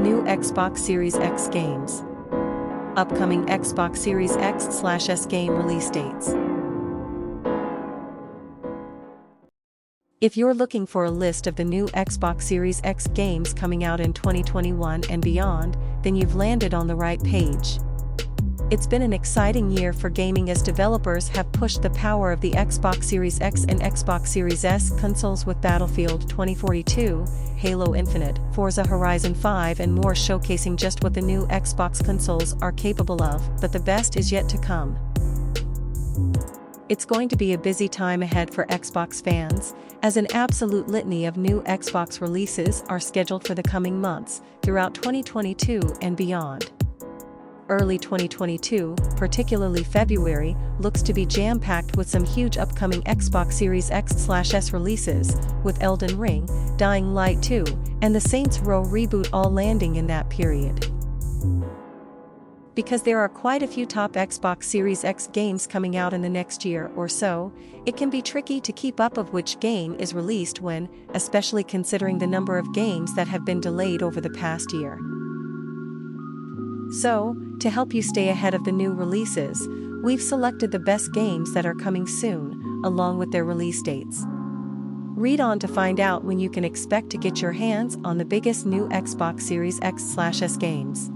New Xbox Series X games. Upcoming Xbox Series X/S game release dates. If you're looking for a list of the new Xbox Series X games coming out in 2021 and beyond, then you've landed on the right page. It's been an exciting year for gaming as developers have pushed the power of the Xbox Series X and Xbox Series S consoles with Battlefield 2042, Halo Infinite, Forza Horizon 5 and more, showcasing just what the new Xbox consoles are capable of, but the best is yet to come. It's going to be a busy time ahead for Xbox fans, as an absolute litany of new Xbox releases are scheduled for the coming months, throughout 2022 and beyond. Early 2022, particularly February, looks to be jam-packed with some huge upcoming Xbox Series X/S releases, with Elden Ring, Dying Light 2, and the Saints Row reboot all landing in that period. Because there are quite a few top Xbox Series X games coming out in the next year or so, it can be tricky to keep up of which game is released when, especially considering the number of games that have been delayed over the past year. So, to help you stay ahead of the new releases, we've selected the best games that are coming soon, along with their release dates. Read on to find out when you can expect to get your hands on the biggest new Xbox Series X/S games.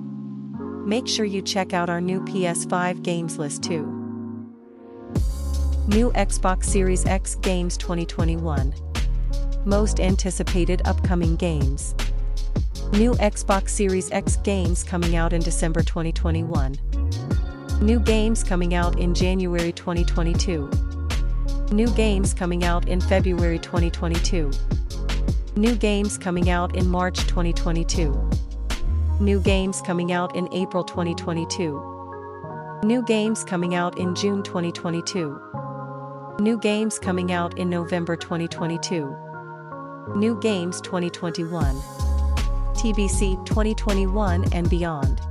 Make sure you check out our new PS5 games list too. New Xbox Series X games 2021. Most anticipated upcoming games. New Xbox Series X games coming out in December 2021. New games coming out in January 2022. New games coming out in February 2022. New games coming out in March 2022. New games coming out in April 2022. New games coming out in June 2022. New games coming out in November 2022. New games 2021. TBC 2021 and beyond.